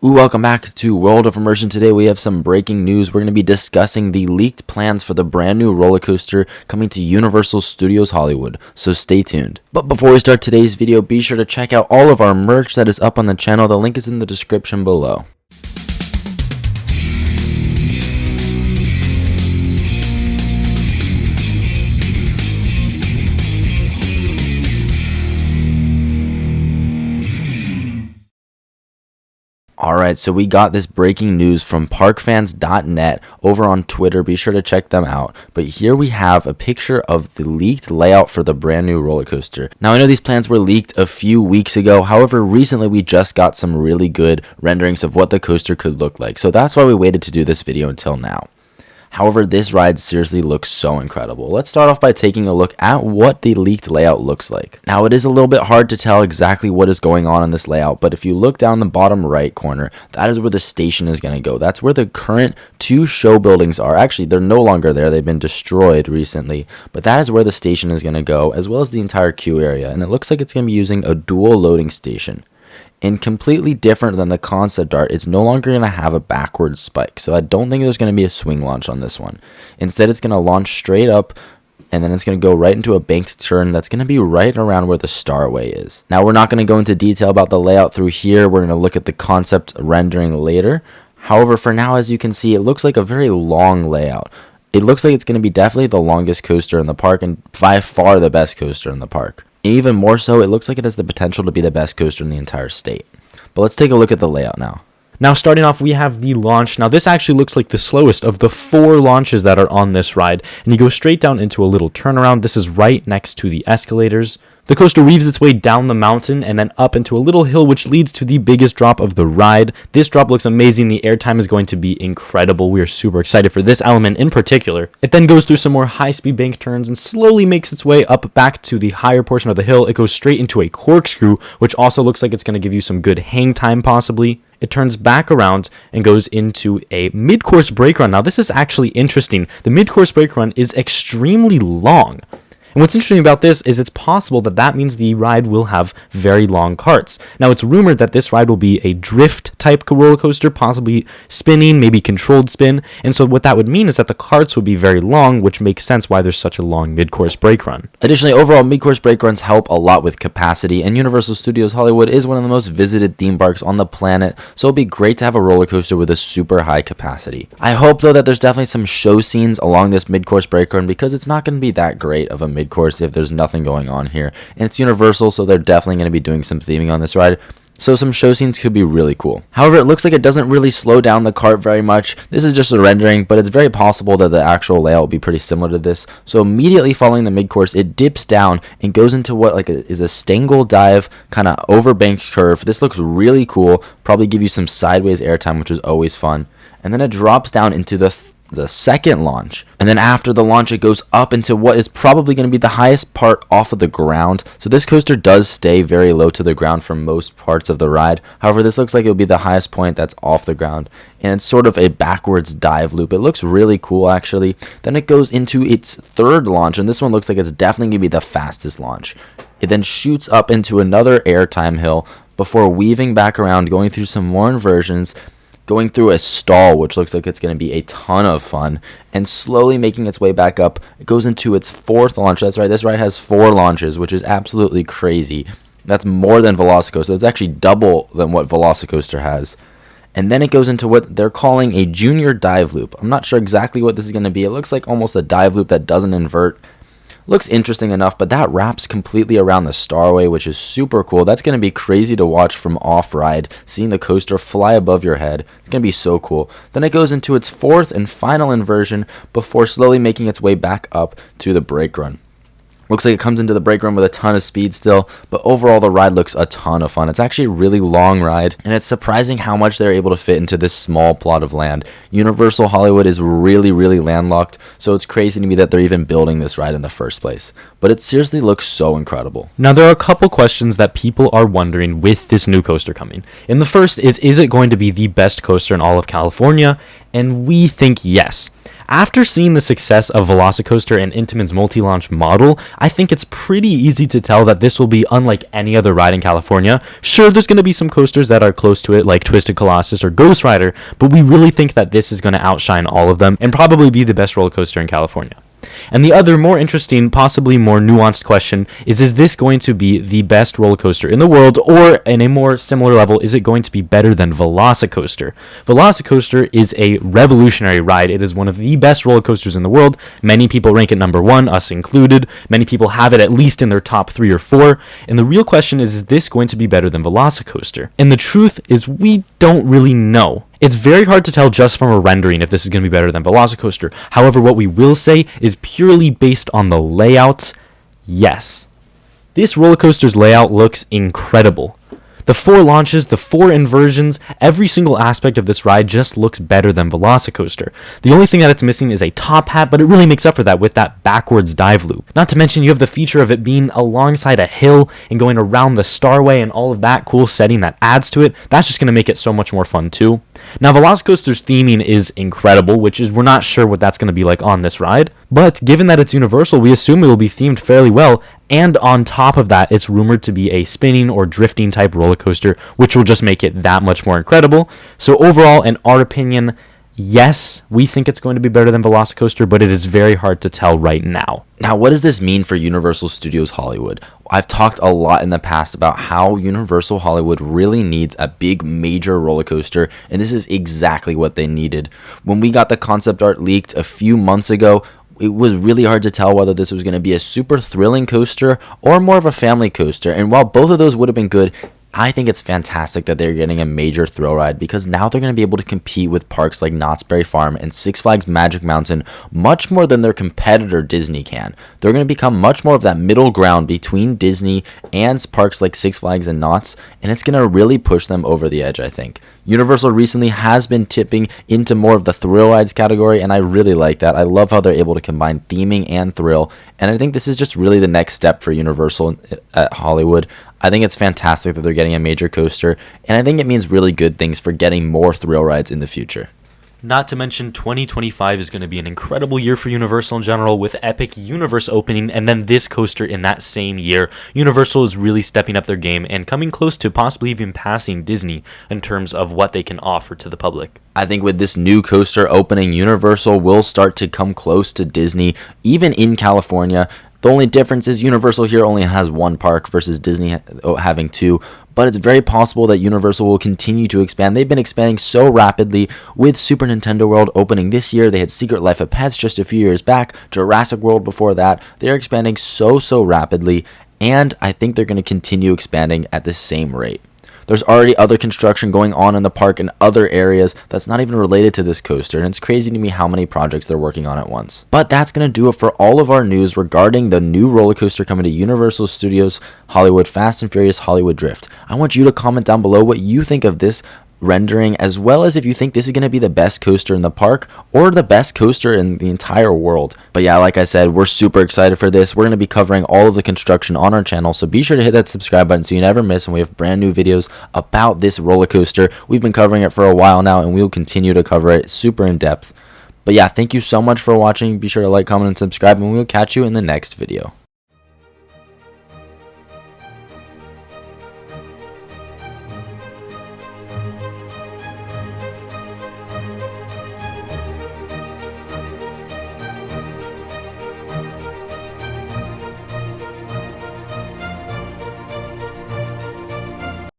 Welcome back to World of Immersion. Today we have some breaking news. We're going to be discussing the leaked plans for the brand new roller coaster coming to Universal Studios Hollywood, so stay tuned. But before we start today's video, be sure to check out all of our merch that is up on the channel. The link is in the description below. Alright, so we got this breaking news from parkfans.net over on Twitter. Be sure to check them out. But here we have a picture of the leaked layout for the brand new roller coaster. Now, I know these plans were leaked a few weeks ago. However, recently we just got some really good renderings of what the coaster could look like. So that's why we waited to do this video until now. However, this ride seriously looks so incredible. Let's start off by taking a look at what the leaked layout looks like. Now, it is a little bit hard to tell exactly what is going on in this layout, but if you look down the bottom right corner, that is where the station is going to go. That's where the current two show buildings are. Actually, they're no longer there. They've been destroyed recently, but that is where the station is going to go, as well as the entire queue area, and it looks like it's going to be using a dual loading station. And completely different than the concept art, it's no longer going to have a backward spike. So I don't think there's going to be a swing launch on this one. Instead, it's going to launch straight up, and then it's going to go right into a banked turn that's going to be right around where the Starway is. Now, we're not going to go into detail about the layout through here. We're going to look at the concept rendering later. However, for now, as you can see, it looks like a very long layout. It looks like it's going to be definitely the longest coaster in the park and by far the best coaster in the park. And even more so, it looks like it has the potential to be the best coaster in the entire state. But let's take a look at the layout now. Now, starting off, we have the launch. Now, this actually looks like the slowest of the 4 launches that are on this ride. And you go straight down into a little turnaround. This is right next to the escalators. The coaster weaves its way down the mountain and then up into a little hill, which leads to the biggest drop of the ride. This drop looks amazing. The airtime is going to be incredible. We are super excited for this element in particular. It then goes through some more high-speed bank turns and slowly makes its way up back to the higher portion of the hill. It goes straight into a corkscrew, which also looks like it's going to give you some good hang time possibly. It turns back around and goes into a mid-course brake run. Now, this is actually interesting. The mid-course brake run is extremely long. And what's interesting about this is it's possible that that means the ride will have very long carts. Now, it's rumored that this ride will be a drift type roller coaster, possibly spinning, maybe controlled spin. And so what that would mean is that the carts would be very long, which makes sense why there's such a long mid-course brake run. Additionally, overall, mid-course brake runs help a lot with capacity, and Universal Studios Hollywood is one of the most visited theme parks on the planet, so it'll be great to have a roller coaster with a super high capacity. I hope, though, that there's definitely some show scenes along this mid-course brake run, because it's not going to be that great of a mid-course if there's nothing going on here. And it's Universal, so they're definitely going to be doing some theming on this ride. So some show scenes could be really cool. However, it looks like it doesn't really slow down the cart very much. This is just a rendering, but it's very possible that the actual layout will be pretty similar to this. So immediately following the mid-course, it dips down and goes into what is a stangle dive kind of overbanked curve. This looks really cool. Probably give you some sideways airtime, which is always fun. And then it drops down into the second launch, and then after the launch it goes up into what is probably going to be the highest part off of the ground. So this coaster does stay very low to the ground for most parts of the ride. However, this looks like it'll be the highest point that's off the ground, and it's sort of a backwards dive loop. It looks really cool, actually. Then it goes into its third launch, and this one looks like it's definitely going to be the fastest launch. It then shoots up into another airtime hill before weaving back around, going through some more inversions, going through a stall, which looks like it's going to be a ton of fun, and slowly making its way back up. It goes into its fourth launch. That's right, this ride has 4 launches, which is absolutely crazy. That's more than Velocicoaster. It's actually double than what Velocicoaster has. And then it goes into what they're calling a junior dive loop. I'm not sure exactly what this is going to be. It looks like almost a dive loop that doesn't invert. Looks interesting enough, but that wraps completely around the Starway, which is super cool. That's going to be crazy to watch from off-ride, seeing the coaster fly above your head. It's going to be so cool. Then it goes into its fourth and final inversion before slowly making its way back up to the brake run. Looks like it comes into the brake run with a ton of speed still, but overall the ride looks a ton of fun. It's actually a really long ride, and it's surprising how much they're able to fit into this small plot of land. Universal Hollywood is really, really landlocked, so it's crazy to me that they're even building this ride in the first place. But it seriously looks so incredible. Now, there are a couple questions that people are wondering with this new coaster coming. And the first is it going to be the best coaster in all of California? And we think yes. After seeing the success of Velocicoaster and Intamin's multi-launch model, I think it's pretty easy to tell that this will be unlike any other ride in California. Sure, there's going to be some coasters that are close to it, like Twisted Colossus or Ghost Rider, but we really think that this is going to outshine all of them and probably be the best roller coaster in California. And the other more interesting, possibly more nuanced question is this going to be the best roller coaster in the world, or in a more similar level, is it going to be better than Velocicoaster? Velocicoaster is a revolutionary ride. It is one of the best roller coasters in the world. Many people rank it number one, us included. Many people have it at least in their top 3 or 4. And the real question is this going to be better than Velocicoaster? And the truth is we don't really know. It's very hard to tell just from a rendering if this is going to be better than Velocicoaster. However, what we will say is purely based on the layout, yes. This roller coaster's layout looks incredible. The 4 launches, the 4 inversions, every single aspect of this ride just looks better than Velocicoaster. The only thing that it's missing is a top hat, but it really makes up for that with that backwards dive loop. Not to mention you have the feature of it being alongside a hill and going around the Starway and all of that cool setting that adds to it. That's just going to make it so much more fun too. Now, Velocicoaster's theming is incredible, which is we're not sure what that's going to be like on this ride. But given that it's Universal, we assume it will be themed fairly well. And on top of that, it's rumored to be a spinning or drifting type roller coaster, which will just make it that much more incredible. So overall, in our opinion, yes, we think it's going to be better than Velocicoaster, but it is very hard to tell right now. Now, what does this mean for Universal Studios Hollywood? I've talked a lot in the past about how Universal Hollywood really needs a big major roller coaster, and this is exactly what they needed. When we got the concept art leaked a few months ago, it was really hard to tell whether this was going to be a super thrilling coaster or more of a family coaster. And while both of those would have been good, I think it's fantastic that they're getting a major thrill ride, because now they're going to be able to compete with parks like Knott's Berry Farm and Six Flags Magic Mountain much more than their competitor Disney can. They're going to become much more of that middle ground between Disney and parks like Six Flags and Knott's, and it's going to really push them over the edge, I think. Universal recently has been tipping into more of the thrill rides category, and I really like that. I love how they're able to combine theming and thrill, and I think this is just really the next step for Universal at Hollywood. I think it's fantastic that they're getting a major coaster, and I think it means really good things for getting more thrill rides in the future. Not to mention 2025 is going to be an incredible year for Universal in general, with Epic Universe opening and then this coaster in that same year. Universal is really stepping up their game and coming close to possibly even passing Disney in terms of what they can offer to the public. I think with this new coaster opening, Universal will start to come close to Disney, even in California. The only difference is Universal here only has 1 park versus Disney having 2, but it's very possible that Universal will continue to expand. They've been expanding so rapidly with Super Nintendo World opening this year. They had Secret Life of Pets just a few years back, Jurassic World before that. They're expanding so rapidly, and I think they're going to continue expanding at the same rate. There's already other construction going on in the park in other areas that's not even related to this coaster, and it's crazy to me how many projects they're working on at once. But that's going to do it for all of our news regarding the new roller coaster coming to Universal Studios Hollywood, Fast and Furious Hollywood Drift. I want you to comment down below what you think of this rendering, as well as if you think this is going to be the best coaster in the park or the best coaster in the entire world. But yeah, like I said, we're super excited for this. We're going to be covering all of the construction on our channel, so be sure to hit that subscribe button so you never miss when we have brand new videos about this roller coaster. We've been covering it for a while now, and we'll continue to cover it super in depth. But yeah, thank you so much for watching. Be sure to like, comment, and subscribe, and we'll catch you in the next video.